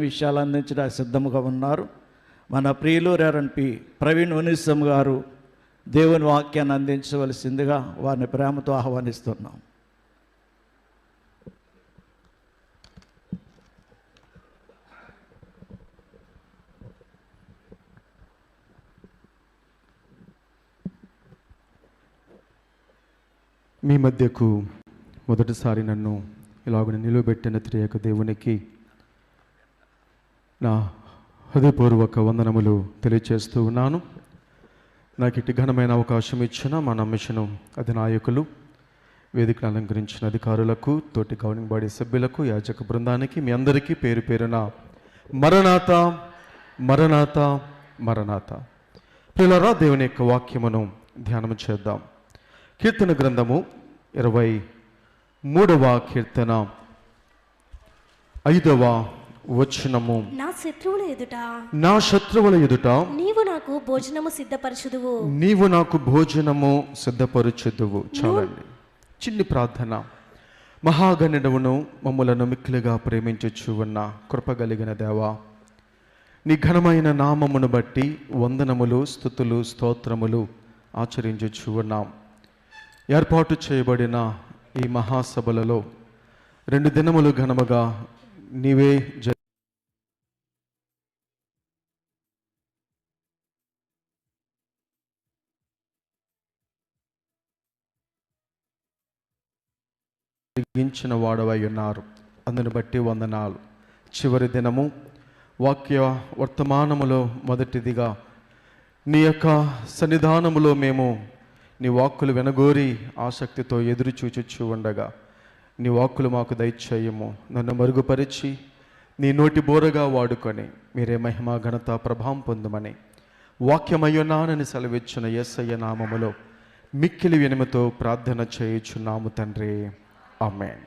విషయాలు అందించడానికి సిద్ధంగా ఉన్నారు. మన ప్రియులు రెవరెండ్ ప్రవీణ్ ఉనిసం గారు దేవుని వాక్యాన్ని అందించవలసిందిగా వారిని ప్రేమతో ఆహ్వానిస్తున్నాం. మీ మధ్యకు మొదటిసారి నన్ను ఇలాగ నిలువబెట్టిన త్రియక దేవునికి నా హృదయపూర్వక వందనములు తెలియచేస్తూ ఉన్నాను. నాకు ఇటు ఘనమైన అవకాశం ఇచ్చిన మన మిషను అధినాయకులు, వేదికను అలంకరించిన అధికారులకు, తోటి గవర్నింగ్ బాడీ సభ్యులకు, యాజక బృందానికి, మీ అందరికీ పేరు పేరున మరణాత మరణాత మరణాత. ప్రియులారా, దేవుని యొక్క వాక్యమును ధ్యానము చేద్దాం. కీర్తన గ్రంథము 23వ కీర్తన 5వ వచనము. నా శత్రువుల ఎదుట నీవు నాకు భోజనము సిద్ధపరచుదువు. నీవు నాకు భోజనము సిద్ధపరచుదువు. చాలండి. చిన్ని ప్రార్థన. మహాగణుడవును మమ్ములను మిక్కిలిగా ప్రేమించుచు ఉన్న కృపగలిగిన దేవా, నీ ఘనమైన నామమును బట్టి వందనములు, స్తుతులు, స్తోత్రములు ఆచరించుచు ఉన్నాం. ఏర్పాటు చేయబడిన ఈ మహాసభలలో 2 దినములు ఘనముగా నీవే జరిగించిన వాడవై ఉన్నారు. అందుని బట్టి వందనాలు. చివరి దినము వాక్య వర్తమానములో మొదటిదిగా నీ యొక్క సన్నిధానములో మేము నీ వాక్కులు వినగోరి ఆసక్తితో ఎదురు చూచుచు ఉండగా నీ వాక్కులు మాకు దయచేయము. నన్ను మరుగుపరిచి నీ నోటి బోరగా వాడుకొని మీరే మహిమ, ఘనత, ప్రభావం పొందమని వాక్యమయ్యున్నానని సెలవిచ్చిన యేసయ్య నామములో మిక్కిలి వినముతో ప్రార్థన చేయుచున్నాము తండ్రి. ఆమేన్.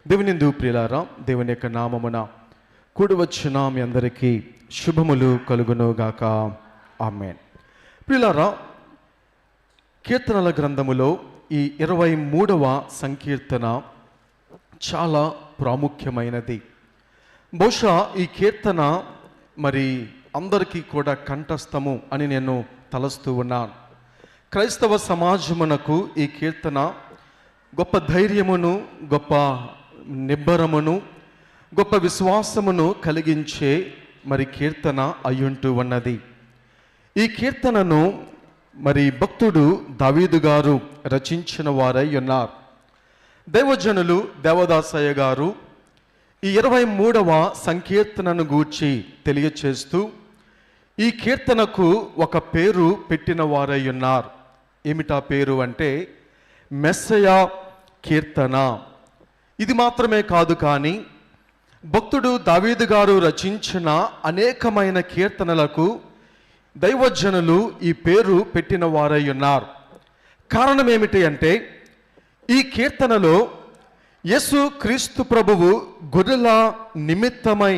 దేవునిందు ప్రియులారా, దేవుని యొక్క నామమున కూడి వచ్చిన మీ అందరికీ శుభములు కలుగునుగాక. ఆమేన్. ప్రియులారా, కీర్తనల గ్రంథములో ఈ 23వ సంకీర్తన చాలా ప్రాముఖ్యమైనది. బహుశా ఈ కీర్తన మరి అందరికీ కూడా కంఠస్థము అని నేను తలస్తూ ఉన్నాను. క్రైస్తవ సమాజమునకు ఈ కీర్తన గొప్ప ధైర్యమును, గొప్ప నిబ్బరమును, గొప్ప విశ్వాసమును కలిగించే మరి కీర్తన అయ్యుంటూ ఉన్నది. ఈ కీర్తనను మరి భక్తుడు దావీదు గారు రచించిన వారై ఉన్నారు. దైవజనులు దేవదాసయ్య గారు ఈ 23వ సంకీర్తనను గూర్చి తెలియచేస్తూ ఈ కీర్తనకు ఒక పేరు పెట్టిన వారై ఉన్నారు. ఏమిటా పేరు అంటే మెస్సయా కీర్తన. ఇది మాత్రమే కాదు, కానీ భక్తుడు దావీదు గారు రచించిన అనేకమైన కీర్తనలకు దైవజనులు ఈ పేరు పెట్టిన వారై ఉన్నారు. కారణం ఏమిటి అంటే ఈ కీర్తనలో యేసు క్రీస్తు ప్రభువు గొర్రెల నిమిత్తమై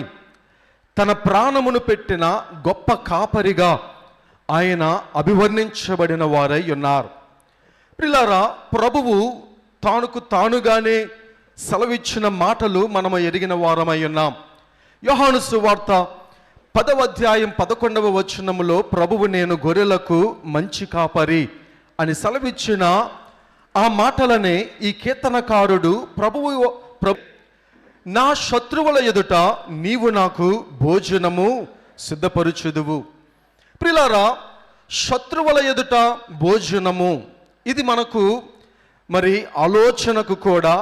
తన ప్రాణమును పెట్టిన గొప్ప కాపరిగా ఆయన అభివర్ణించబడిన వారై ఉన్నారు. ప్రియులారా, ప్రభువు తానుగానే సెలవిచ్చిన మాటలు మనము ఎరిగిన వారమై ఉన్నాం. యోహాను సువార్త 10వ అధ్యాయం 11వ వచనములో ప్రభువు నేను గొర్రెలకు మంచి కాపరి అని సెలవిచ్చిన ఆ మాటలనే ఈ కీర్తనకారుడు నా శత్రువుల ఎదుట నీవు నాకు భోజనము సిద్ధపరచుదువు. ప్రియులారా, శత్రువుల ఎదుట భోజనము, ఇది మనకు మరి ఆలోచనకు కూడా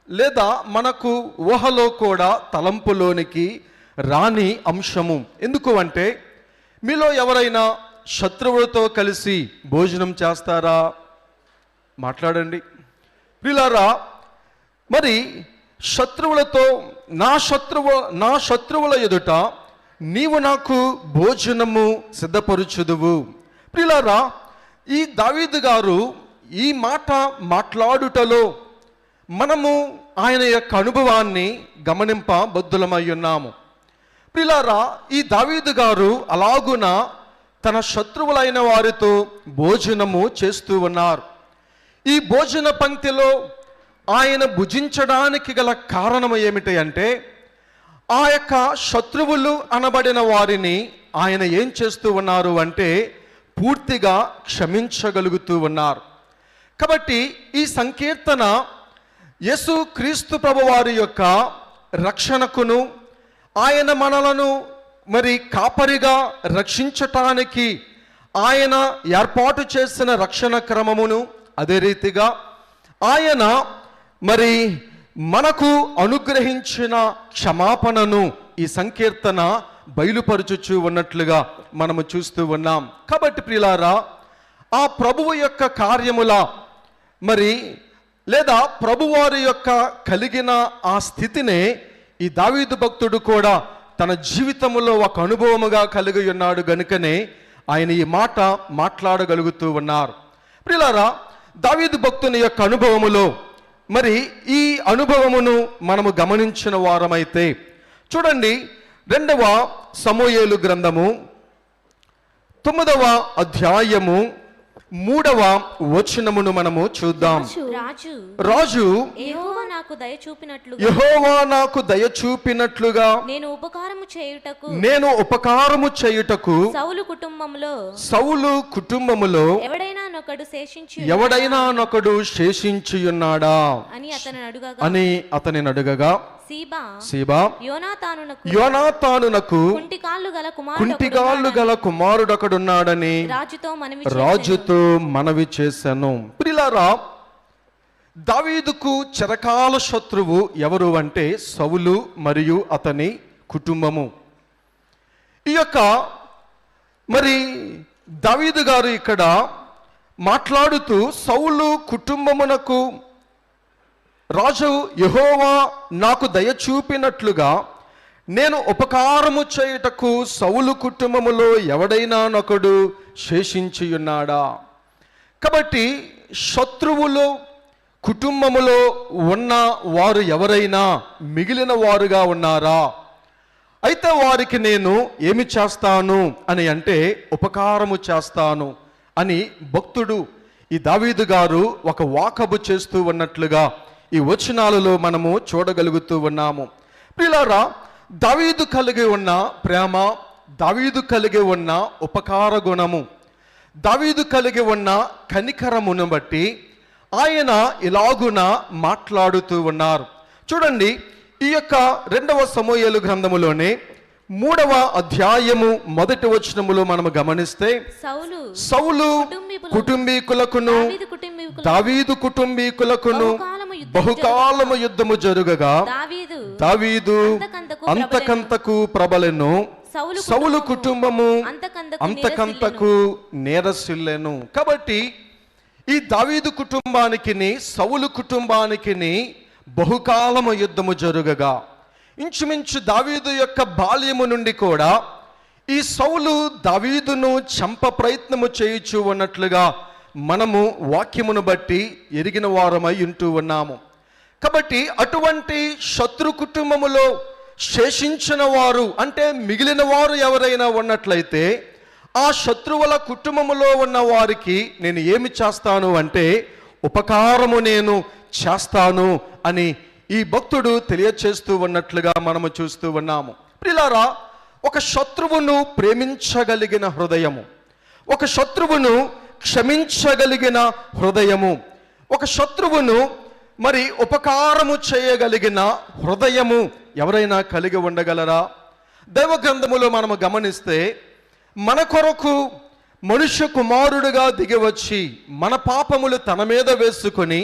లేదా మనకు ఊహలో కూడా తలంపులోనికి రాని అంశము. ఎందుకు అంటే మీలో ఎవరైనా శత్రువులతో కలిసి భోజనం చేస్తారా? మాట్లాడండి. ప్రియులారా, మరి శత్రువులతో నా శత్రువుల ఎదుట నీవు నాకు భోజనము సిద్ధపరచుదువు. ప్రియులారా, ఈ దావీదు గారు ఈ మాట మాట్లాడుటలో మనము ఆయన యొక్క అనుభవాన్ని గమనింపబద్ధులమై ఉన్నాము. ప్రియులారా, ఈ దావీదు గారు అలాగున తన శత్రువులైన వారితో భోజనము చేస్తూ ఉన్నారు. ఈ భోజన పంక్తిలో ఆయన భుజించడానికి గల కారణం ఏమిటి అంటే ఆ యొక్క శత్రువులు అనబడిన వారిని ఆయన ఏం చేస్తూ ఉన్నారు అంటే పూర్తిగా క్షమించగలుగుతూ ఉన్నారు. కాబట్టి ఈ సంకీర్తన యేసు క్రీస్తు ప్రభువారి యొక్క రక్షణకును, ఆయన మనలను మరి కాపరిగా రక్షించటానికి ఆయన ఏర్పాటు చేసిన రక్షణ క్రమమును, అదే రీతిగా ఆయన మరి మనకు అనుగ్రహించిన క్షమాపణను ఈ సంకీర్తన బయలుపరుచుచూ ఉన్నట్లుగా మనము చూస్తూ ఉన్నాం. కాబట్టి ప్రియులారా, ఆ ప్రభువు యొక్క కార్యముల మరి లేదా ప్రభువారి యొక్క కలిగిన ఆ స్థితినే ఈ దావీదు భక్తుడు కూడా తన జీవితంలో ఒక అనుభవముగా కలిగి ఉన్నాడు గనుకనే ఆయన ఈ మాట మాట్లాడగలుగుతూ ఉన్నారు. ప్రియులారా, దావీదు భక్తుని యొక్క అనుభవములో మరి ఈ అనుభవమును మనము గమనించిన వారమైతే చూడండి, 2వ సమూయేలు గ్రంథము 9వ అధ్యాయము 3వ వచనమును మనము చూద్దాం. రాజు యెహోవా నాకు దయ చూపినట్లుగా నేను ఉపకారము చేయుటకు సౌలు కుటుంబములో ఎవడైనా నొకడు శేషించియున్నాడా అని అతని అడుగగా సీబా యోనాతానునకు కుంటికాళ్ళు గల కుమారుడొకడున్నాడని రాజుతో మనవి చేశాను. ప్రియులారా, దావీదుకు చిరకాల శత్రువు ఎవరు అంటే సౌలు మరియు అతని కుటుంబము. ఈ యొక్క మరి దావీదు గారు ఇక్కడ మాట్లాడుతూ సౌలు కుటుంబమునకు రాజు యెహోవా నాకు దయ చూపినట్లుగా నేను ఉపకారము చేయుటకు సౌలు కుటుంబములో ఎవడైనా నొకడు శేషించియున్నాడా. కాబట్టి శత్రువులు కుటుంబములో ఉన్న వారు ఎవరైనా మిగిలిన వారుగా ఉన్నారా? అయితే వారికి నేను ఏమి చేస్తాను అని అంటే ఉపకారము చేస్తాను అని భక్తుడు ఈ దావీదు గారు ఒక వాకబు చేస్తూ ఉన్నట్లుగా ఈ వచనాలలో మనము చూడగలుగుతూ ఉన్నాము. ప్రియులారా, దావీదు కలిగి ఉన్న ప్రేమ, దావీదు కలిగి ఉన్న ఉపకార గుణము, దావీదు కలిగి ఉన్న కనికరమును బట్టి ఆయన ఇలాగున మాట్లాడుతూ ఉన్నారు. చూడండి, ఈ యొక్క 2వ సమూయేలు గ్రంథములోనే 3వ అధ్యాయము 1వ వచనములో మనము గమనిస్తే సౌలు కుటుంబీకులకును దావీదు కుటుంబీకులకును బహుకాలము యుద్ధము జరుగగా దావీదు అంతకంతకు ప్రబలెను, సౌలు కుటుంబము అంతకంతకు నేరసిల్లెను. కాబట్టి ఈ దావీదు కుటుంబానికి సౌలు కుటుంబానికి బహుకాలము యుద్ధము జరుగగా ఇంచుమించు దావీదు యొక్క బాల్యము నుండి కూడా ఈ సౌలు దావీదును చంప ప్రయత్నము చేయుచు ఉన్నట్లుగా మనము వాక్యమును బట్టి ఎరిగిన వారమై ఉంటూ ఉన్నాము. కాబట్టి అటువంటి శత్రు కుటుంబములో శేషించిన వారు అంటే మిగిలిన వారు ఎవరైనా ఉన్నట్లయితే ఆ శత్రువుల కుటుంబములో ఉన్న వారికి నేను ఏమి చేస్తాను అంటే ఉపకారము నేను చేస్తాను అని ఈ భక్తుడు తెలియచేస్తూ ఉన్నట్లుగా మనము చూస్తూ ఉన్నాము. ప్రియులారా, ఒక శత్రువును ప్రేమించగలిగిన హృదయము, ఒక శత్రువును క్షమించగలిగిన హృదయము, ఒక శత్రువును మరి ఉపకారము చేయగలిగిన హృదయము ఎవరైనా కలిగి ఉండగలరా? దైవ గ్రంథములో మనము గమనిస్తే మన కొరకు మనుష్య కుమారుడుగా దిగివచ్చి మన పాపములు తన మీద వేసుకొని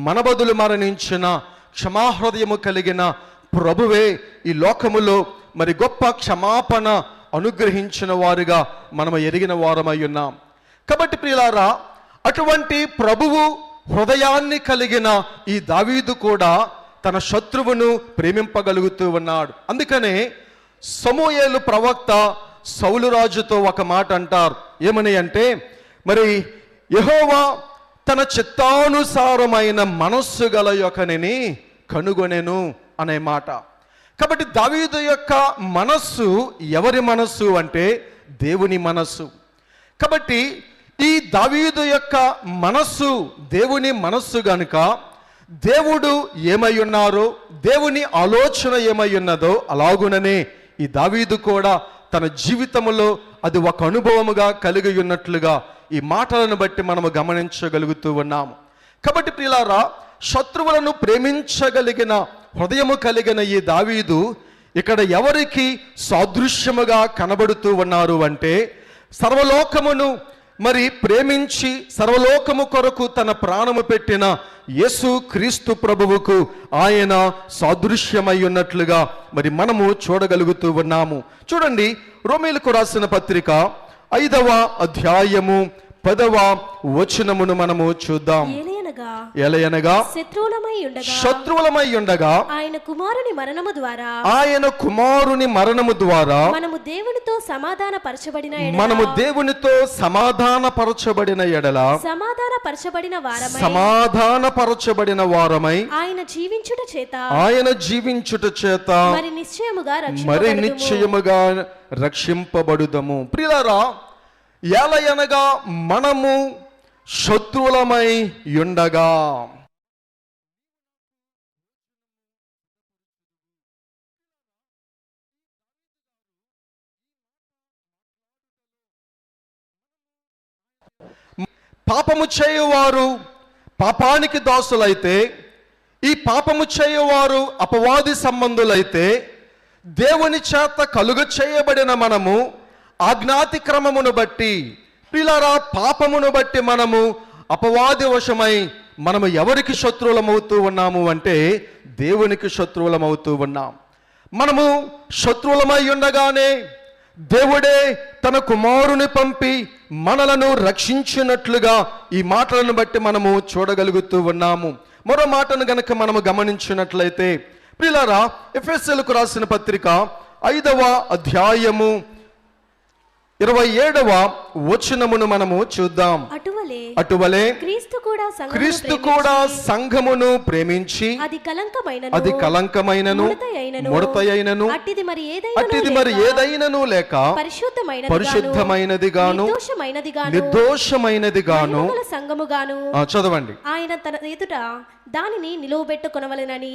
మన బదులు మరణించిన క్షమాహృదయము కలిగిన ప్రభువే ఈ లోకములో మరి గొప్ప క్షమాపణ అనుగ్రహించిన వారుగా మనము ఎరిగిన వారమై ఉన్నాం. కాబట్టి ప్రియులారా, అటువంటి ప్రభువు హృదయాన్ని కలిగిన ఈ దావీదు కూడా తన శత్రువును ప్రేమింపగలుగుతూ ఉన్నాడు. అందుకనే సమూయేలు ప్రవక్త సౌలు రాజుతో ఒక మాట అంటారు. ఏమని అంటే, మరి యెహోవా తన చిత్తానుసారమైన మనస్సు గల యొక్కనిని కనుగొనెను అనే మాట. కాబట్టి దావీదు యొక్క మనస్సు ఎవరి మనస్సు అంటే దేవుని మనస్సు. కాబట్టి ఈ దావీదు యొక్క మనస్సు దేవుని మనస్సు గనుక దేవుడు ఏమై ఉన్నారో, దేవుని ఆలోచన ఏమై ఉన్నదో అలాగుననే ఈ దావీదు కూడా తన జీవితంలో అది ఒక అనుభవముగా కలిగి ఉన్నట్లుగా ఈ మాటలను బట్టి మనము గమనించగలుగుతూ ఉన్నాము. కాబట్టి ప్రియులారా, శత్రువులను ప్రేమించగలిగిన హృదయము కలిగిన ఈ దావీదు ఇక్కడ ఎవరికి సాదృశ్యముగా కనబడుతూ ఉన్నారు అంటే, సర్వలోకమును మరి ప్రేమించి సర్వలోకము కొరకు తన ప్రాణము పెట్టిన యేసు క్రీస్తు ప్రభువుకు ఆయన సాదృశ్యమై ఉన్నట్లుగా మరి మనము చూడగలుగుతూ ఉన్నాము. చూడండి, రోమీయులకు రాసిన పత్రిక 5వ అధ్యాయము 10వ వచనమును మనము చూద్దాం. ఎలయనగా శత్రువులమై ఉండగా ఆయన కుమారుని మరణము ద్వారా మనము దేవునితో సమాధానపరచబడిన ఎడల సమాధానపరచబడిన వారమై ఆయన జీవించుట చేత మరి నిశ్చయముగా రక్షింపబడుదము. ప్రియులారా, ఎలయనగా మనము శత్రువులమై ఉండగా, పాపము చేయువారు పాపానికి దాసులైతే, ఈ పాపము చేయువారు అపవాది సంబంధులైతే, దేవుని చేత కలుగ చేయబడిన మనము ఆజ్ఞాతిక్రమమును బట్టి, ప్రియులారా, పాపమును బట్టి మనము అపవాది వశమై మనము ఎవరికి శత్రువులమవుతూ ఉన్నాము అంటే దేవునికి శత్రువులమవుతూ ఉన్నాం. మనము శత్రువులమై ఉండగానే దేవుడే తన కుమారుని పంపి మనలను రక్షించినట్లుగా ఈ మాటలను బట్టి మనము చూడగలుగుతూ ఉన్నాము. మరో మాటను గనక మనము గమనించినట్లయితే, ప్రియులారా, ఎఫెసీయులకు రాసిన పత్రిక 5వ అధ్యాయము 27వ వచనమును మనము చూద్దాం. అటువలే క్రీస్తు కూడా సంఘమును ప్రేమించి అది కలంకమైనను ముడతయైనను అట్టిది మరి ఏదైనను లేక పరిశుద్ధమైనది గాను నిర్దోషమైనది గాను సంఘముగాను చదవండి. ఆయన తన ఎదుట దానిని నిలువబెట్టుకొనవలెనని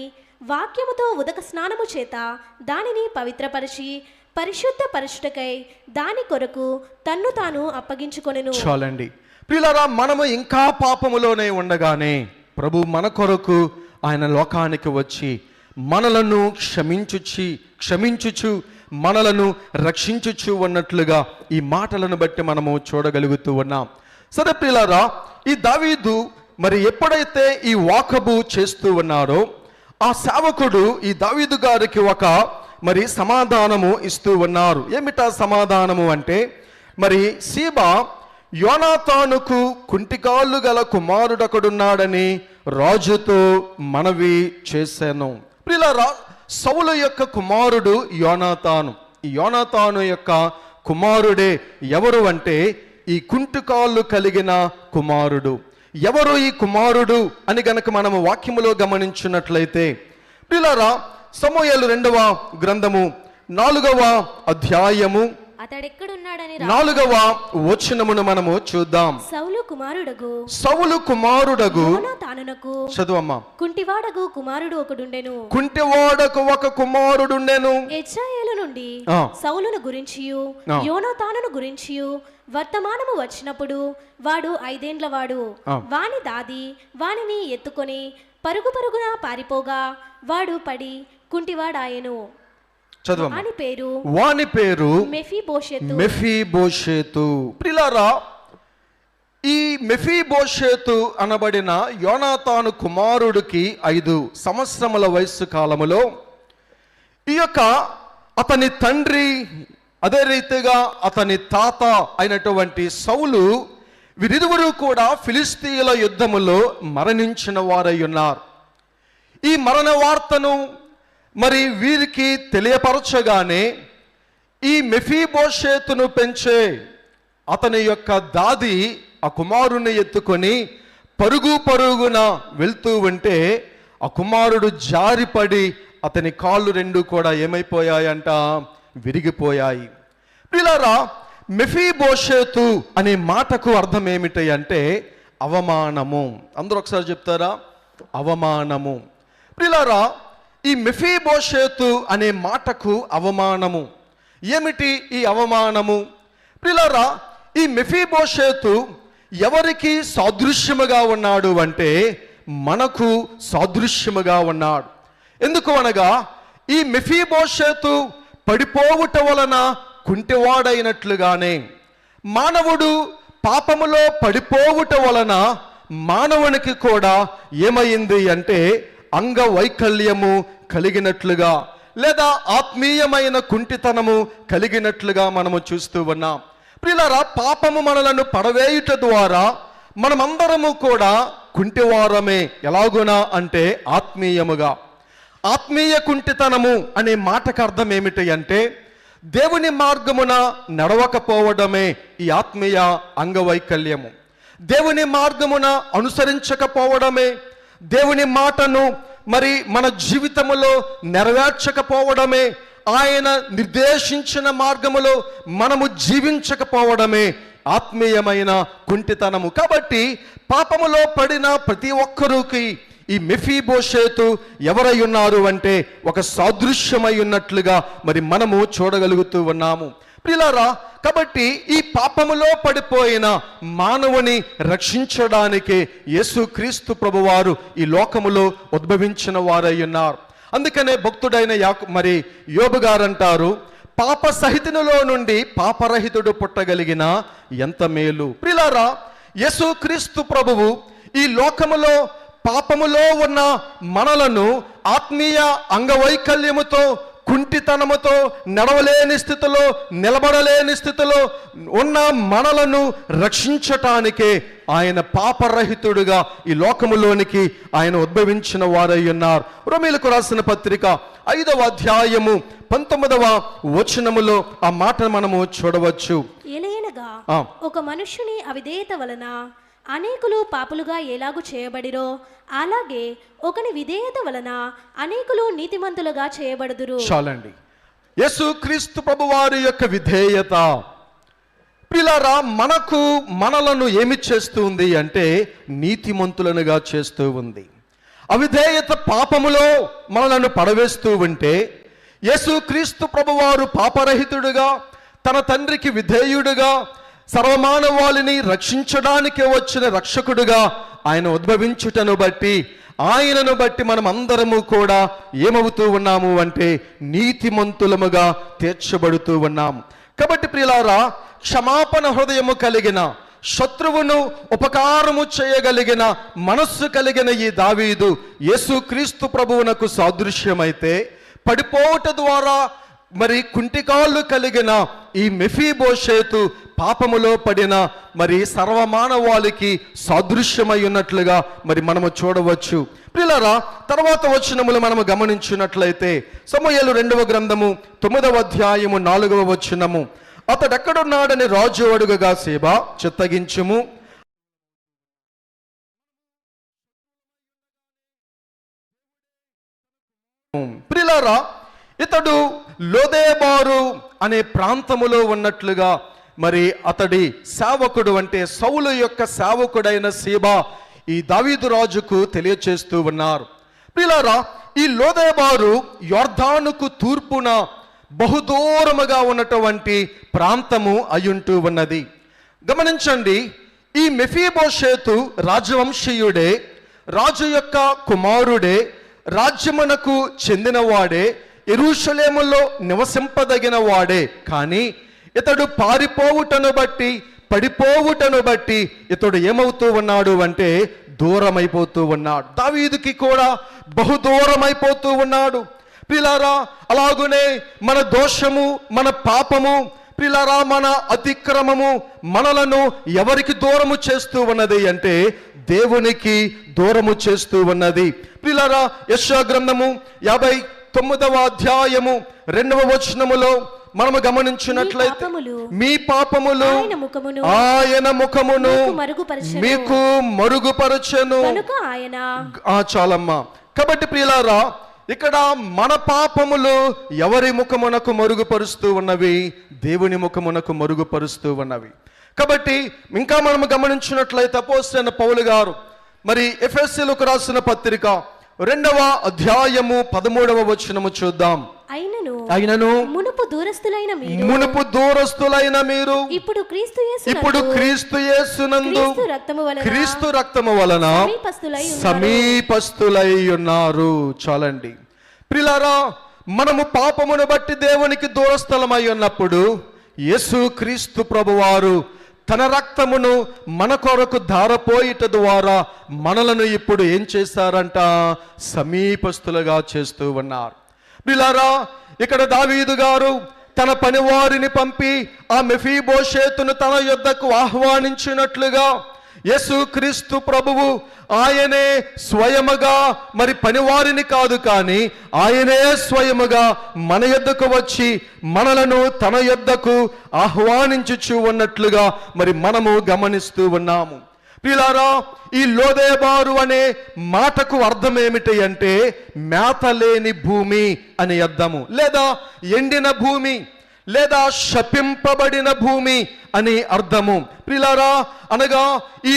వాక్యముతో ఉదక స్నానము చేత దానిని పవిత్రపరిచి పరిశుద్ధ పరచుటకై దాని కొరకు తన్ను తాను అప్పగించుకొనెను. చాలండి ప్రియులారా, మనము ఇంకా పాపములోనే ఉండగానే ప్రభు మన కొరకు ఆయన లోకానికి వచ్చి మనలను క్షమించుచు మనలను రక్షించుచు ఉన్నట్లుగా ఈ మాటలను బట్టి మనము చూడగలుగుతూ ఉన్నాం. సరే ప్రియులారా, ఈ దావీదు మరి ఎప్పుడైతే ఈ వాకబు చేస్తూ ఉన్నారో ఆ సేవకుడు ఈ దావీదు గారికి ఒక మరి సమాధానము ఇస్తూ ఉన్నారు. ఏమిటా సమాధానము అంటే, మరి సీబా యోనాతానుకు కుంటికాళ్ళు గల కుమారుడొకడున్నాడని రాజుతో మనవి చేశాను. ప్రియులారా, సౌలు యొక్క కుమారుడు యోనాతాను. ఈ యోనాతాను యొక్క కుమారుడే ఎవరు అంటే ఈ కుంటికాళ్ళు కలిగిన కుమారుడు. ఎవరు ఈ కుమారుడు అని గనక మనము వాక్యములో గమనించినట్లయితే, ప్రియులారా, సమూయేలు 2వ గ్రంథము 4వ అధ్యాయము 4వ వచనమును మనము చూద్దాం. సౌలు కుమారుడగు చదువమ్మా. కుంటివాడకు కుమారుడు ఒకడుండెను. కుంటివాడకు ఒక కుమారుడుండెను. యెజ్రెయేలు నుండి సౌలును గురించియు యోనాతానును గురించియు వర్తమానము వచ్చినప్పుడు వాడు 5 ఏండ్లవాడు. వాని దాది వానిని ఎత్తుకొని పరుగున పారిపోగా వాడు పడి కుంటివాడాయెను. వాని పేరు మెఫీబోషెతు. ప్రియులారా, ఈ మెఫీబోషెతు అనబడిన యోనాతాను కుమారుడికి 5 సంవత్సరముల వయస్సు కాలములో ఈ యొక్క అతని తండ్రి, అదే రీతిగా అతని తాత అయినటువంటి సౌలు, వీరిరువురు కూడా ఫిలిస్తీయుల యుద్ధములో మరణించిన వారై ఉన్నారు. ఈ మరణ వార్తను మరి వీరికి తెలియపరచగానే ఈ మెఫీబోషెతును పెంచే అతని యొక్క దాది ఆ కుమారుని ఎత్తుకొని పరుగున వెళ్తూ ఉంటే ఆ కుమారుడు జారిపడి అతని కాళ్ళు 2 కూడా ఏమైపోయాయంట, విరిగిపోయాయి. ప్రియులారా, మెఫీబోషెతు అనే మాటకు అర్థం ఏమిటి అంటే అవమానము. అందరూ ఒకసారి చెప్తారా? అవమానము. ప్రియులారా, ఈ మెఫీబోషేతు అనే మాటకు అవమానము. ఏమిటి ఈ అవమానము? ప్రియులారా, ఈ మెఫీబోషేతు ఎవరికి సాదృశ్యముగా ఉన్నాడు అంటే మనకు సాదృశ్యముగా ఉన్నాడు. ఎందుకు అనగా ఈ మెఫీబోషేతు పడిపోవుట వలన కుంటివాడైనట్లుగానే మానవుడు పాపములో పడిపోవుట వలన మానవునికి కూడా ఏమైంది అంటే అంగవైకల్యము కలిగినట్లుగా లేదా ఆత్మీయమైన కుంటితనము కలిగినట్లుగా మనము చూస్తూ ఉన్నాం. ప్రియులారా, పాపము మనలను పడవేయుట ద్వారా మనమందరము కూడా కుంటివారమే. ఎలాగునా అంటే ఆత్మీయముగా. ఆత్మీయ కుంటితనము అనే మాటకు అర్థం ఏమిటి అంటే దేవుని మార్గమున నడవకపోవడమే ఈ ఆత్మీయ అంగవైకల్యము. దేవుని మార్గమున అనుసరించకపోవడమే, దేవుని మాటను మరి మన జీవితములో నెరవేర్చకపోవడమే, ఆయన నిర్దేశించిన మార్గములో మనము జీవించకపోవడమే ఆత్మీయమైన కుంటితనము. కాబట్టి పాపములో పడిన ప్రతి ఒక్కరికి ఈ మెఫీబోషేతు ఎవరై ఉన్నారు అంటే ఒక సాదృశ్యమై ఉన్నట్లుగా మరి మనము చూడగలుగుతూ ఉన్నాము. ప్రియులారా, కాబట్టి ఈ పాపములో పడిపోయిన మానవుని రక్షించడానికి యేసుక్రీస్తు ప్రభువారు ఈ లోకములో ఉద్భవించిన వారై ఉన్నారు. అందుకనే భక్తుడైన యోబు గారు అంటారు, పాప సహితునిలో నుండి పాపరహితుడు పుట్టగలిగిన ఎంత మేలు. ప్రియులారా, యేసుక్రీస్తు ప్రభువు ఈ లోకములో పాపములో ఉన్న మనలను ఆత్మీయ అంగవైకల్యముతో, కుంటితనముతో, నడవలేని స్థితిలో, నిలబడలేని స్థితిలో ఉన్న మనలను రక్షించటానికే ఆయన పాపరహితుడుగా ఈ లోకములోనికి ఆయన ఉద్భవించిన వారై ఉన్నారు. రోమీయులకు రాసిన పత్రిక 5వ అధ్యాయము 19వ వచనములో ఆ మాటను మనము చూడవచ్చు. ఏలయనగా ఒక మనుష్యుని అవిధేయత వలన అనేకులు పాపులుగా ఎలాగు చేయబడిరో అలాగే ఒకని విధేయత వలన అనేకులు నీతిమంతులుగా చేయబడుదురు. చాలండి. యేసుక్రీస్తు ప్రభువారి యొక్క విధేయత ప్రియులారా మనలను ఏమి చేస్తుంది అంటే నీతిమంతులనుగా చేస్తూ ఉంది. అవిధేయత పాపములో మనలను పడవేస్తూ ఉంటే యేసుక్రీస్తు ప్రభువారు పాపరహితుడుగా తన తండ్రికి విధేయుడుగా సర్వమానవాళిని రక్షించడానికి వచ్చిన రక్షకుడుగా ఆయన ఉద్భవించుటను బట్టి ఆయనను బట్టి మనం అందరము కూడా ఏమవుతూ ఉన్నాము అంటే నీతిమంతులముగా తీర్చబడుతూ ఉన్నాము. కాబట్టి ప్రియులారా, క్షమాపణ హృదయము కలిగిన, శత్రువును ఉపకారము చేయగలిగిన మనస్సు కలిగిన ఈ దావీదు యేసుక్రీస్తు ప్రభువునకు సాదృశ్యమైతే పడిపోవట ద్వారా మరి కుంటికాళ్ళు కలిగిన ఈ మెఫీబోషేతు పాపములో పడిన మరి సర్వమానవాళికి సాదృశ్యమై ఉన్నట్లుగా మరి మనము చూడవచ్చు. ప్రియులారా, తర్వాత వచనములు మనము గమనించినట్లయితే సమూయేలు 2వ గ్రంథము 9వ అధ్యాయము 4వ వచనము, అతడెక్కడున్నాడని రాజు అడుగగా సేబా చిత్తగించుము, ప్రియులారా, ఇతడు లోదేబారు అనే ప్రాంతములో ఉన్నట్లుగా మరి అతడి సేవకుడు అంటే సౌలు యొక్క సేవకుడైన సీబా ఈ దావీదు రాజుకు తెలియచేస్తూ ఉన్నారు. ప్రియులారా, ఈ లోదేబారు యొర్దానుకు తూర్పున బహుదూరముగా ఉన్నటువంటి ప్రాంతము అయ్యుంటూ ఉన్నది. గమనించండి, ఈ మెఫీబోషేతు రాజవంశీయుడే, రాజు యొక్క కుమారుడే, రాజ్యమునకు చెందినవాడే, యెరూషలేములో నివసింపదగిన వాడే. కానీ ఇతడు పారిపోవుటను బట్టి, పడిపోవుటను బట్టి ఇతడు ఏమవుతూ ఉన్నాడు అంటే దూరమైపోతూ ఉన్నాడు. దావీదుకి కూడా బహుదూరమైపోతూ ఉన్నాడు. ప్రియులారా, అలాగునే మన దోషము, మన పాపము, ప్రియులారా, మన అతిక్రమము మనలను ఎవరికి దూరము చేస్తూ ఉన్నది అంటే దేవునికి దూరము చేస్తూ ఉన్నది. ప్రియులారా, యెషయా గ్రంథము 59వ అధ్యాయము 2వ వచనములో మనము గమనించినట్లయితే మీ పాపములు ఆయన ముఖమును మీకు మరుగుపరచెను. చాలమ్మా. కాబట్టి ప్రియులారా, ఇక్కడ మన పాపములు ఎవరి ముఖమునకు మరుగుపరుస్తూ ఉన్నవి? దేవుని ముఖమునకు మరుగుపరుస్తూ ఉన్నవి. కాబట్టి ఇంకా మనము గమనించినట్లయితే అపోస్తలుడైన పౌలు గారు మరి ఎఫెసీయులకు రాసిన పత్రిక 2వ అధ్యాయము 13వ వచనము చూద్దాం. అయినను మునుపు దూరస్తులైన మీరు ఇప్పుడు క్రీస్తు యేసునందు క్రీస్తు రక్తము వలన సమీపస్తులై ఉన్నారు. చాలండి ప్రియులారా, మనము పాపమును బట్టి దేవునికి దూరస్థలమై ఉన్నప్పుడు యేసు క్రీస్తు ప్రభువారు తన రక్తమును మన కొరకు ధారపోయిట ద్వారా మనలను ఇప్పుడు ఏం చేశారంట? సమీపస్తులుగా చేస్తూ ఉన్నారు. ప్రియులారా, ఇక్కడ దావీదు గారు తన పనివారిని పంపి ఆ మెఫీబోషేతును తన యొద్దకు ఆహ్వానించినట్లుగా యేసుక్రీస్తు ప్రభువు ఆయనే స్వయముగా, మరి పనివారిని కాదు కానీ ఆయనే స్వయముగా మన యొద్దకు వచ్చి మనలను తన యొద్దకు ఆహ్వానించుచు ఉన్నట్లుగా మరి మనము గమనిస్తూ ఉన్నాము. ప్రియులారా, ఈ లోదేబారు అనే మాటకు అర్థం ఏమిటి అంటే మేత లేని భూమి అని అర్థము, లేదా ఎండిన భూమి, లేదా శపింపబడిన భూమి అని అర్థము. ప్రియులారా, అనగా ఈ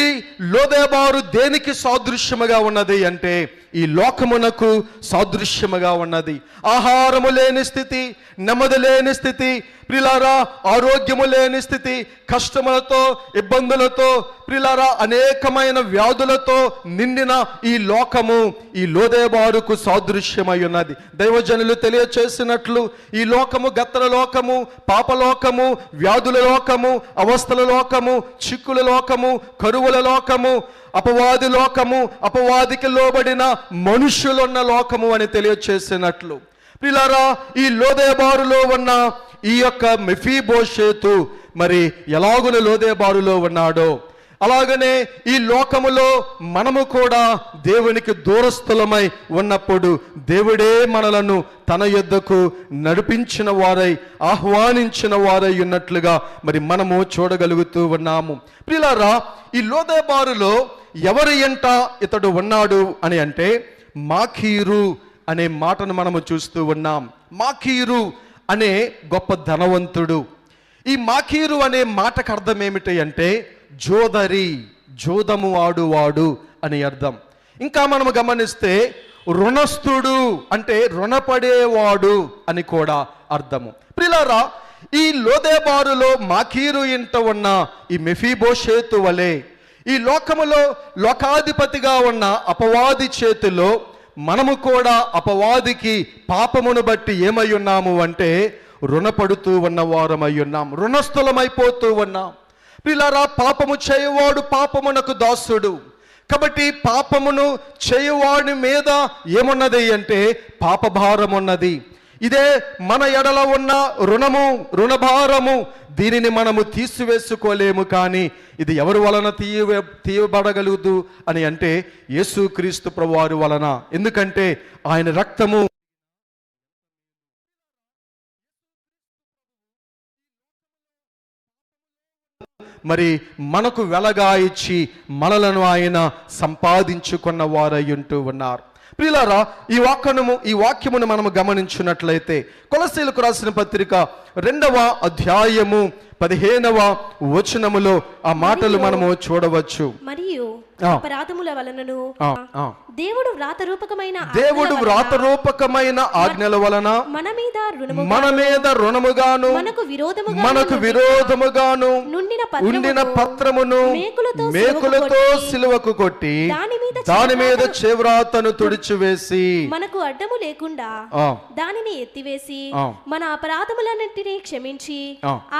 లోదేబారు దేనికి సాదృశ్యముగా ఉన్నది అంటే ఈ లోకమునకు సాదృశ్యముగా ఉన్నది. ఆహారము లేని స్థితి, నెమ్మది లేని స్థితి, ప్రియులారా ఆరోగ్యము లేని స్థితి, కష్టములతో, ఇబ్బందులతో, ప్రియులారా అనేకమైన వ్యాధులతో నిండిన ఈ లోకము ఈ లోదేబారుకు సాదృశ్యమై ఉన్నది. దైవజనులు తెలియచేసినట్లు ఈ లోకము గత్తర లోకము, పాపలోకము, వ్యాధుల లోకము, అవస్థల లోకము, చిక్కుల లోకము, కరువుల లోకము, అపవాది లోకము, అపవాదికి లోబడిన మనుష్యులున్న లోకము అని తెలియచేసినట్లు ప్రియులారా ఈ లోదేబారులో ఉన్న ఈ యొక్క మెఫీబోషేతు మరి ఎలాగున లోదేబారులో ఉన్నాడో అలాగనే ఈ లోకములో మనము కూడా దేవునికి దూరస్థులమై ఉన్నప్పుడు దేవుడే మనలను తన యొద్దకు నడిపించిన వారై, ఆహ్వానించిన వారై ఉన్నట్లుగా మరి మనము చూడగలుగుతూ ఉన్నాము. ప్రియులారా, ఈ లోదేబారులో ఎవరి ఎంట ఇతడు ఉన్నాడు అని అంటే మాకీరు అనే మాటను మనము చూస్తూ ఉన్నాం. మాకీరు అనే గొప్ప ధనవంతుడు. ఈ మాకీరు అనే మాటకు అర్థం ఏమిటి అంటే జోదరి, జోదము ఆడువాడు అని అర్థం. ఇంకా మనము గమనిస్తే రుణస్థుడు అంటే రుణపడేవాడు అని కూడా అర్థము. ప్రియులారా, ఈ లోదేబారులో మాకీరు ఇంట ఉన్న ఈ మెఫీబోషేతు వలె ఈ లోకములో లోకాధిపతిగా ఉన్న అపవాది చేతిలో మనము కూడా అపవాదికి పాపమును బట్టి ఏమై ఉన్నాము అంటే రుణపడుతూ ఉన్న వారమై ఉన్నాం, రుణస్థులమైపోతూ ఉన్నాం. ప్రియులారా, పాపము చేయవాడు పాపమునకు దాసుడు. కాబట్టి పాపమును చేయవాడి మీద ఏమున్నది అంటే పాపభారం ఉన్నది. ఇదే మన ఎడల ఉన్న రుణభారము. దీనిని మనము తీసివేసుకోలేము. కానీ ఇది ఎవరి వలన తీయబడగలదు అని అంటే యేసుక్రీస్తు ప్రభువారి వలన. ఎందుకంటే ఆయన రక్తము మరి మనకు వెలగా ఇచ్చి మనలను ఆయన సంపాదించుకున్న వారై ఉంటూ ఉన్నారు. ప్రియులారా, ఈ వాక్యమును మనము గమనించినట్లయితే కొలస్సీలకు రాసిన పత్రిక 2వ అధ్యాయము 15వ వచనములో ఆ మాటలు మనము చూడవచ్చు. మరియు అపరాధముల వలనను దేవుడు వ్రాతరూపకమైన ఆజ్ఞల వలన మన మీద రుణముగాను మనకు విరోధముగాను ఉండిన పత్రమును మేకులతో సిలువకు కొట్టి దాని మీద చేవ్రాతను తుడిచివేసి మనకు అడ్డము లేకుండా దానిని ఎత్తివేసి మన అపరాధములన్నిటినీ క్షమించి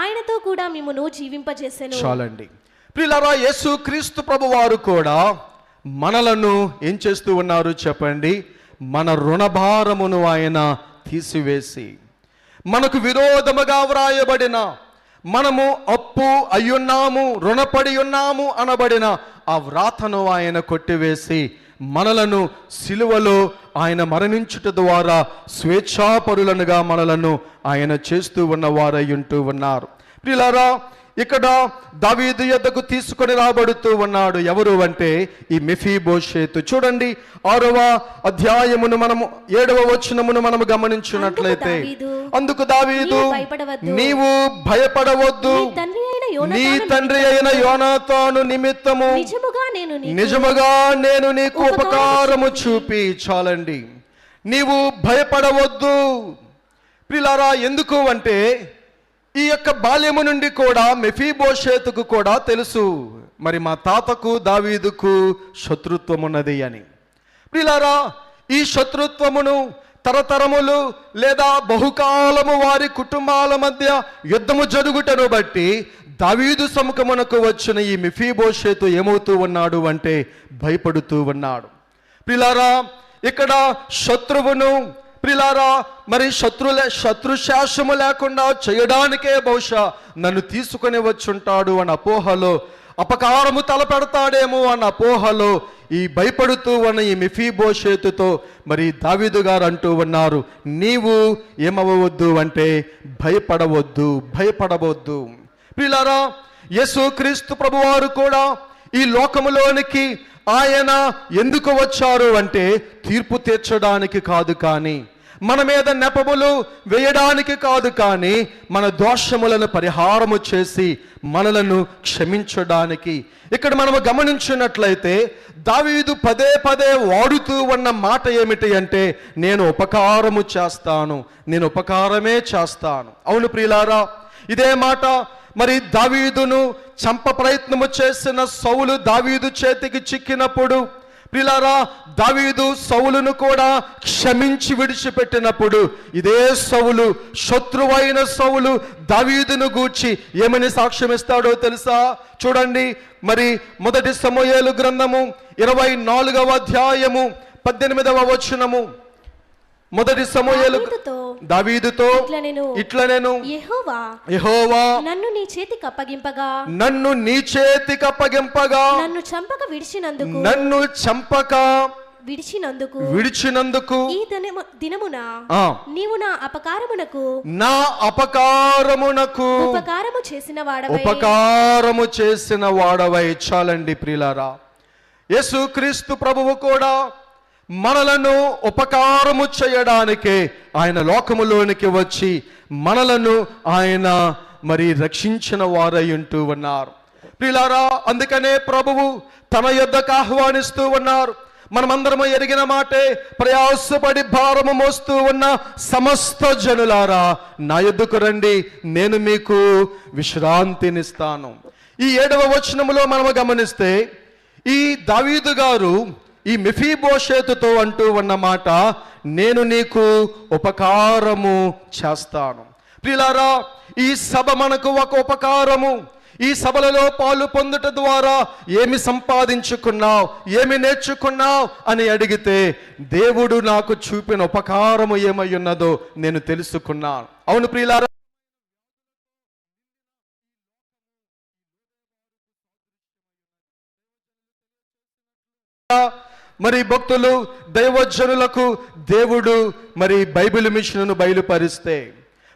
ఆయనతో కూడా మిమ్మును జీవింపజేసెను. చాలండి ప్రియులారా, యేసుక్రీస్తు ప్రభువారు కూడా మనలను ఏం చేస్తూ ఉన్నారు చెప్పండి? మన రుణభారమును ఆయన తీసివేసి మనకు విరోధముగా వ్రాయబడిన, మనము అప్పు అయ్యున్నాము, రుణపడి ఉన్నాము అనబడిన ఆ వ్రాతను ఆయన కొట్టివేసి మనలను సిలువలో ఆయన మరణించుట ద్వారా స్వేచ్ఛాపరులనుగా మనలను ఆయన చేస్తూ ఉన్న వారై ఉంటూ ఉన్నారు. ప్రియులారా, ఇక్కడ దావీదు యొద్దకు తీసుకొని రాబడుతూ ఉన్నాడు. ఎవరు అంటే ఈ మెఫీబోషేతు. చూడండి 6వ అధ్యాయమును మనము 7వ వచనమును మనము గమనించినట్లయితే అందుకు దావీదు నీవు భయపడవద్దు, నీ తండ్రి అయిన యోనాతాను నిమిత్తము నిజముగా నేను నీకు ఉపకారము చూపి చాలండి. నీవు భయపడవద్దు. ప్రియులారా, ఎందుకు అంటే ఈ యొక్క బాల్యము నుండి కూడా మెఫీబోషేతుకు కూడా తెలుసు మరి మా తాతకు దావీదుకు శత్రుత్వం ఉన్నది అని. ప్రియులారా, ఈ శత్రుత్వమును తరతరములు లేదా బహుకాలము వారి కుటుంబాల మధ్య యుద్ధము జరుగుటను బట్టి దావీదు సముఖమునకు వచ్చిన ఈ మెఫీబోషేతు ఏమవుతూ ఉన్నాడు అంటే భయపడుతూ ఉన్నాడు. ప్రియులారా, ఇక్కడ శత్రువును ప్రియులారా మరి శత్రుశాసము లేకుండా చేయడానికే బహుశా నన్ను తీసుకొని వచ్చుంటాడు అన్న అపోహలో, అపకారము తలపెడతాడేమో అన్న అపోహలో ఈ భయపడుతూ ఉన్న ఈ మెఫీబోషేతుతో మరి దావీదు గారు అంటూ ఉన్నారు, నీవు ఏమవ్వవద్దు అంటే భయపడవద్దు. ప్రియులారా, యేసుక్రీస్తు ప్రభువారు కూడా ఈ లోకములోనికి ఆయన ఎందుకు వచ్చారు అంటే తీర్పు తీర్చడానికి కాదు, కానీ మన మీద నెపములు వేయడానికి కాదు, కానీ మన దోషములను పరిహారము చేసి మనలను క్షమించడానికి. ఇక్కడ మనము గమనించినట్లయితే దావీదు పదే పదే వాడుతూ ఉన్న మాట ఏమిటి అంటే నేను ఉపకారమే చేస్తాను. అవును ప్రియులారా, ఇదే మాట మరి దావీదును చంప ప్రయత్నము చేసిన సౌలు దావీదు చేతికి చిక్కినప్పుడు ప్రియులారా, దావీదు సౌలును కూడా క్షమించి విడిచిపెట్టినప్పుడు ఇదే సౌలు, శత్రువైన సౌలు దావీదును గూర్చి ఏమని సాక్ష్యం ఇస్తాడో తెలుసా? చూడండి, మరి 1 సమూయేలు గ్రంథము 24వ అధ్యాయము 18వ వచనము. 1 సమూయేలు దావీదుతో ఇట్లా నేను యెహోవా నన్ను నీ చేతికి అప్పగింపగా నన్ను చంపక విడిచినందుకు ఈ దినమున నీవు నా అపకారమునకు ఉపకారము చేసిన వాడవై. చాలండి ప్రియులారా, యేసుక్రీస్తు ప్రభువు కూడా మనలను ఉపకారము చేయడానికే ఆయన లోకములోనికి వచ్చి మనలను ఆయన మరి రక్షించిన వారై ఉంటూ ఉన్నారు. ప్రియులారా, అందుకనే ప్రభువు తన యొద్దకు ఆహ్వానిస్తూ ఉన్నారు. మనమందరము ఎరిగిన మాటే, ప్రయాసపడి భారము మోస్తూ ఉన్న సమస్త జనులారా నా యొద్దకు రండి, నేను మీకు విశ్రాంతినిస్తాను. ఈ 7వ వచనములో మనము గమనిస్తే ఈ దావీదు గారు ఈ మెఫీబోషేతుతో అంటూ ఉన్న మాట, నేను నీకు ఉపకారము చేస్తాను. ప్రియులారా, ఈ సభ మనకు ఒక ఉపకారము. ఈ సభలలో పాలు పొందుట ద్వారా ఏమి సంపాదించుకున్నావు, ఏమి నేర్చుకున్నావు అని అడిగితే దేవుడు నాకు చూపిన ఉపకారము ఏమై ఉన్నదో నేను తెలుసుకున్నాను. అవును ప్రియులారా, మరి భక్తులు దైవజనులకు దేవుడు మరి బైబిల్ మిషన్ను బయలుపరిస్తే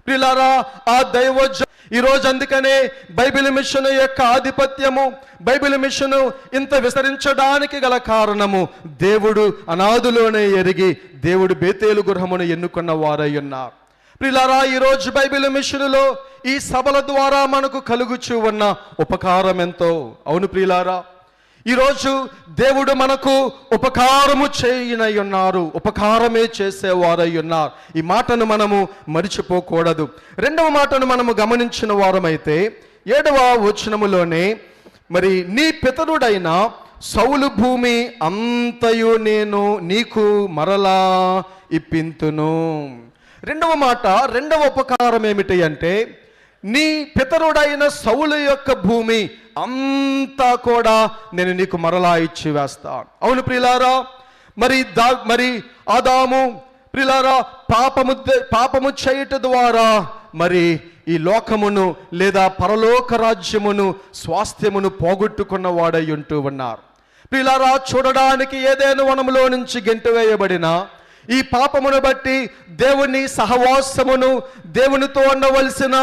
ప్రియులారా, ఆ ఈరోజు అందుకనే బైబిల్ మిషన్ యొక్క ఆధిపత్యము, బైబిల్ మిషన్ ఇంత విస్తరించడానికి గల కారణము దేవుడు అనాదులోనే ఎరిగి దేవుడు బేతేలు గృహమును ఎన్నుకున్న వారై ఉన్నారు. ప్రియులారా, ఈరోజు బైబిల్ మిషన్లో ఈ సభల ద్వారా మనకు కలుగుచూ ఉన్న ఉపకారం ఎంతో. అవును ప్రియులారా, ఈరోజు దేవుడు మనకు ఉపకారము చేయనై ఉన్నారు, ఉపకారమే చేసేవారై ఉన్నారు. ఈ మాటను మనము మరిచిపోకూడదు. 2వ మాటను మనము గమనించిన వారమైతే 7వ వచనములోనే మరి నీ పితరుడైన సౌలు భూమి అంతయు నేను నీకు మరలా ఇప్పింతును. 2వ మాట, 2వ ఉపకారం ఏమిటి అంటే నీ పితరుడైన సౌలు యొక్క భూమి అంతా కూడా నేను నీకు మరలా ఇచ్చి వేస్తాను. అవును ప్రియులారా, మరి ఆదాము ప్రియులారా పాపము చేయుట ద్వారా మరి ఈ లోకమును లేదా పరలోక రాజ్యమును స్వాస్థ్యమును పోగొట్టుకున్న వాడై ఉంటూ ఉన్నారు. ప్రియులారా, చూడడానికి ఏదైనా వనములో నుంచి గెంటివేయబడిన ఈ పాపమును బట్టి దేవుని సహవాసమును, దేవునితో ఉండవలసిన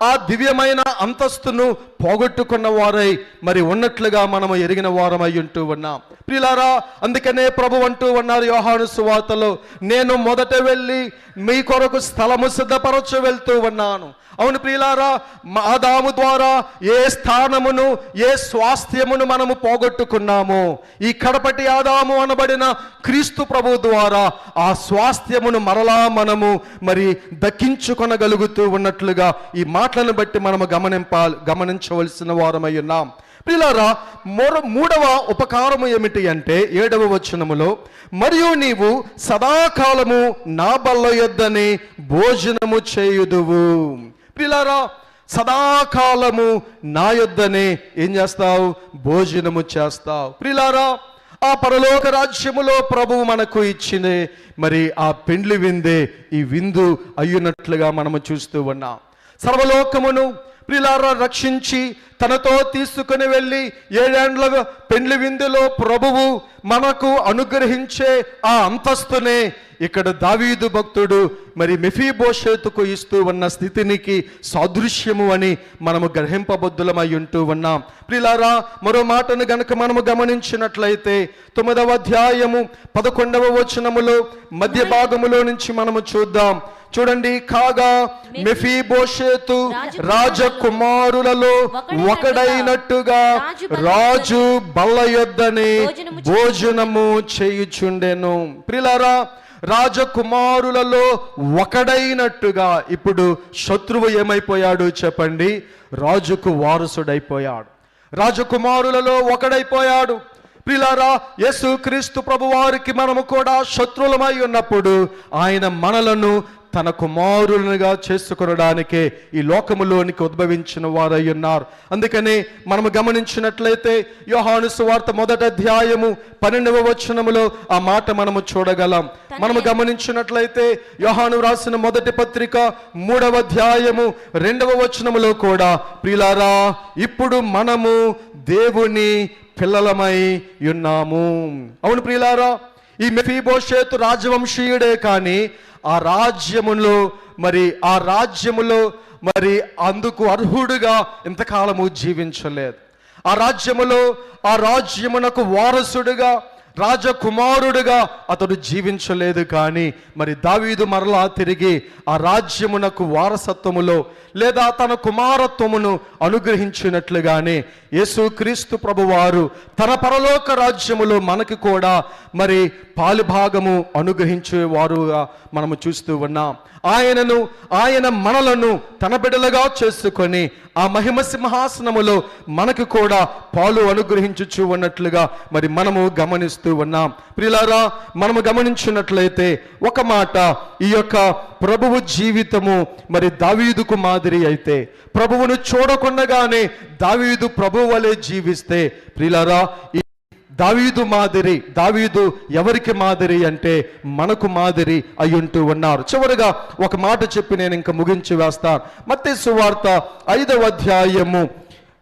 ఆ దివ్యమైన అంతస్తును పోగొట్టుకున్న వారై మరి ఉన్నట్లుగా మనము ఎరిగిన వారమై ఉంటూ ఉన్నాం. ప్రియులారా, అందుకనే ప్రభు అంటూ ఉన్నారు యోహాను సువార్తలో, నేను మొదట వెళ్ళి మీ కొరకు స్థలము సిద్ధపరచ వెళ్తూ ఉన్నాను. అవును ప్రియులారా, ఆదాము ద్వారా ఏ స్థానమును ఏ స్వాస్థ్యమును మనము పోగొట్టుకున్నామో, ఈ కడపటి ఆదాము అనబడిన క్రీస్తు ప్రభు ద్వారా ఆ స్వాస్థ్యమును మరలా మనము మరి దక్కించుకొనగలుగుతూ ఉన్నట్లుగా ఈ మాటలను బట్టి మనము గమనించవలసిన వారమై ఉన్నాం. ప్రియులారా, మూడవ ఉపకారము ఏమిటి అంటే 7వ వచనములో, మరియు నీవు సదాకాలము నా బల్ల యొద్దనే భోజనము చేయుదువు. ప్రియులారా, సదాకాలము నా యొద్దనే ఏం చేస్తావు? భోజనము చేస్తావు. ప్రియులారా, ఆ పరలోక రాజ్యములో ప్రభువు మనకు ఇచ్చిందే మరి ఆ పెండ్లి విందే ఈ విందు అయ్యున్నట్లుగా మనము చూస్తూ ఉన్నాం. సర్వలోకమును ప్రియులారా రక్షించి తనతో తీసుకుని వెళ్ళి 7 ఏండ్ల పెండ్లి విందులో ప్రభువు మనకు అనుగ్రహించే ఆ అంతస్తునే ఇక్కడ దావీదు భక్తుడు మరి మెఫీబోషేతుకు ఇస్తూ ఉన్న స్థితినికి సాదృశ్యము అని మనము గ్రహింపబద్ధులమై ఉంటూ ఉన్నాం. ప్రియులారా, మరో మాటను గనుక మనము గమనించినట్లయితే 9వ అధ్యాయము 11వ వచనములో మధ్య భాగములో నుంచి మనము చూద్దాం. చూడండి, కాగా మెఫీబోషేతు రాజకుమారులలో ఒకడైనట్టుగా రాజు బల్ల యొద్దనే భోజనము చేయుచుండెను. ప్రియులారా, రాజకుమారులలో ఒకడైనట్టుగా ఇప్పుడు శత్రువు ఏమైపోయాడు చెప్పండి? రాజుకు వారసుడైపోయాడు. రాజకుమారులలో ఒకడైపోయాడు. ప్రియులారా, యేసు క్రీస్తు ప్రభు వారికి మనము కూడా శత్రువులమై ఉన్నప్పుడు ఆయన మనలను తన కుమారులుగా చేసుకొనడానికే ఈ లోకములోనికి ఉద్భవించిన వారై ఉన్నారు. అందుకనే మనము గమనించినట్లయితే యోహాను సువార్త 1వ అధ్యాయము 12వ వచనములో ఆ మాట మనము చూడగలం. మనము గమనించినట్లయితే యోహాను రాసిన మొదటి పత్రిక 3వ అధ్యాయము 2వ వచనములో కూడా, ప్రియులారా, ఇప్పుడు మనము దేవుని పిల్లలమై ఉన్నాము. అవును ప్రియులారా, ఈ మెఫీబోషేతు రాజవంశీయుడే కానీ ఆ రాజ్యములో మరి అందుకు అర్హుడుగా ఇంతకాలము జీవించలేదు. ఆ రాజ్యమునకు వారసుడుగా రాజకుమారుడుగా అతడు జీవించలేదు. కానీ మరి దావీదు మరలా తిరిగి ఆ రాజ్యమునకు వారసత్వములో లేదా తన కుమారత్వమును అనుగ్రహించినట్లుగానే యేసుక్రీస్తు ప్రభువారు తన పరలోక రాజ్యములో మనకి కూడా మరి పాలుభాగము అనుగ్రహించేవారుగా మనము చూస్తూ ఉన్నాం. ఆయన మనలను తన బిడ్డలుగా చేసుకొని ఆ మహిమ సింహాసనములో మనకు కూడా పాలు అనుగ్రహించుచు ఉన్నట్లుగా మరి మనము గమనిస్తూ ఉన్నాం. ప్రియులారా, మనము గమనించినట్లయితే ఒక మాట, ఈ యొక్క ప్రభువు జీవితము మరి దావీదుకు మాదిరి అయితే, ప్రభువును చూడకుండగానే దావీదు ప్రభువు వలె జీవిస్తే, ప్రియులారా, దావీదు ఎవరికి మాదిరి అంటే మనకు మాదిరి అయ్యుంటూ ఉన్నారు. చివరిగా ఒక మాట చెప్పి నేను ఇంకా ముగించి వేస్తాను. మత్తయి సువార్త 5వ అధ్యాయము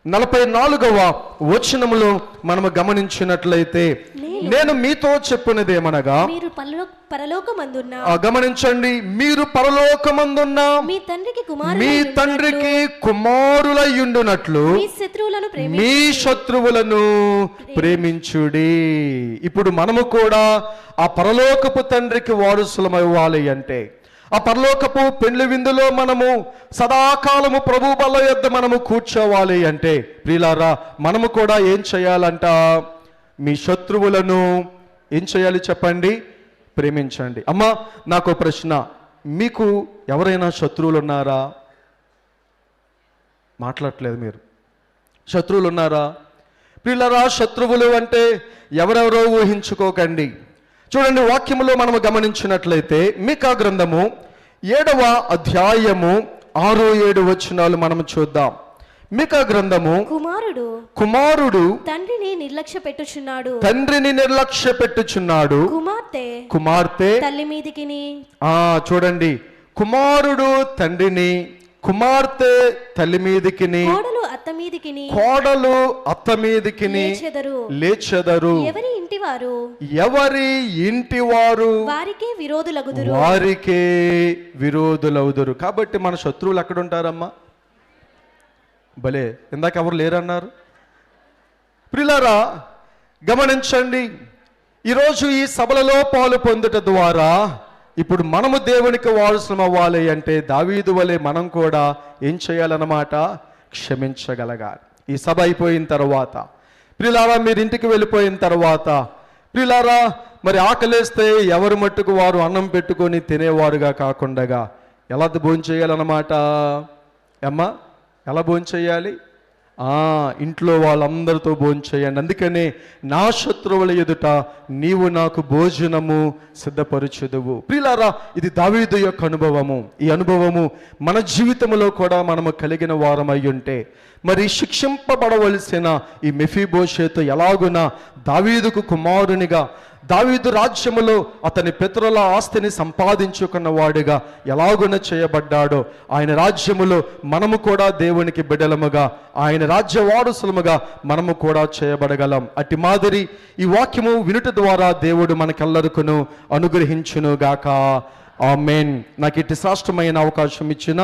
44వ వచనములో మనము గమనించినట్లయితే, నేను మీతో చెప్పినదేమనగా, గమనించండి, మీరు పరలోకమందున్న మీ తండ్రికి కుమారులయ్యుండునట్లు మీ శత్రువులను ప్రేమించుడి. ఇప్పుడు మనము కూడా ఆ పరలోకపు తండ్రికి వారసులమవ్వాలి అంటే, ఆ పరలోకపు పెండ్లి విందులో మనము సదాకాలము ప్రభు బల్ల యొద్ద మనము కూర్చోవాలి అంటే, ప్రియులారా, మనము కూడా ఏం చేయాలంట? మీ శత్రువులను ఏం చేయాలి చెప్పండి? ప్రేమించండి. అమ్మా, నాకు ప్రశ్న, మీకు ఎవరైనా శత్రువులు ఉన్నారా? మాట్లాడట్లేదు మీరు. శత్రువులు ఉన్నారా? ప్రియులారా, శత్రువులు అంటే ఎవరెవరో ఊహించుకోకండి. చూడండి, వాక్యములో మనము గమనించినట్లయితే మీకా గ్రంథము 7వ అధ్యాయము 6-7 వచనాలు మనము చూద్దాం. మీకా గ్రంథము, కుమారుడు తండ్రిని నిర్లక్ష్య పెట్టుచున్నాడు, కుమార్తె తల్లి మీదికిని. చూడండి, కుమారుడు తండ్రిని, కుమార్తె తల్లి మీదికిని, కోడలు అత్త మీదికిని లేచెదరు. ఎవరి ఇంటివారు వారికే విరోధులగుదురు. కాబట్టి మన శత్రువులు ఎక్కడ ఉంటారమ్మా? భలే, ఇందాక ఎవరు లేరన్నారు? ప్రియులారా గమనించండి, ఈరోజు ఈ సభలలో పాలు పొందుట ద్వారా ఇప్పుడు మనము దేవునికి వారసులం అవ్వాలి అంటే దావీదు వలె మనం కూడా ఏం చేయాలన్నమాట? క్షమించగలగాలి. ఈ సభ అయిపోయిన తర్వాత ప్రియులారా మీరు ఇంటికి వెళ్ళిపోయిన తర్వాత ప్రియులారా మరి ఆకలేస్తే ఎవరి మట్టుకు వారు అన్నం పెట్టుకొని తినేవారుగా కాకుండా ఎలా భోంచేయాలన్నమాట? అమ్మా ఎలా భోంచేయాలి? ఇంట్లో వాళ్ళందరితో భోంచేయండి. అందుకనే నా శత్రువుల ఎదుట నీవు నాకు భోజనము సిద్ధపరచుదువు. ప్రియులారా ఇది దావీదు యొక్క అనుభవము. ఈ అనుభవము మన జీవితంలో కూడా మనము కలిగిన వారమై ఉంటే మరి శిక్షింపబడవలసిన ఈ మెఫీబోషెతు ఎలాగున దావీదుకు కుమారునిగా దావీదు రాజ్యములో అతని పితరుల ఆస్తిని సంపాదించుకున్న వాడిగా ఎలాగున చేయబడ్డాడో ఆయన రాజ్యములో మనము కూడా దేవునికి బిడ్డలముగా ఆయన రాజ్య వారసులముగా మనము కూడా చేయబడగలం. అట్టి మాదిరి ఈ వాక్యము వినుట ద్వారా దేవుడు మనకెల్లరికును అనుగ్రహించును గాక. ఆమేన్. నాకు ఇట్టి శ్రేష్టమైన అవకాశం ఇచ్చిన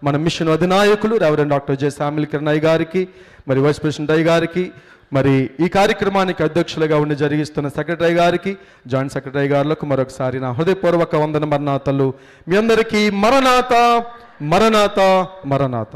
మన మిషన్ అధినాయకులు reverend doctor J Samuel Kiranayya గారికి, మరి వైస్ ప్రెసిడెంట్ అయ్య గారికి, మరి ఈ కార్యక్రమానికి అధ్యక్షులుగా ఉండి జరిగిస్తున్న సెక్రటరీ గారికి, జాయింట్ సెక్రటరీ గారులకు మరొకసారి నా హృదయపూర్వక వందన మరణాతలు. మీ అందరికీ మరణాత మరణాత మరణాత.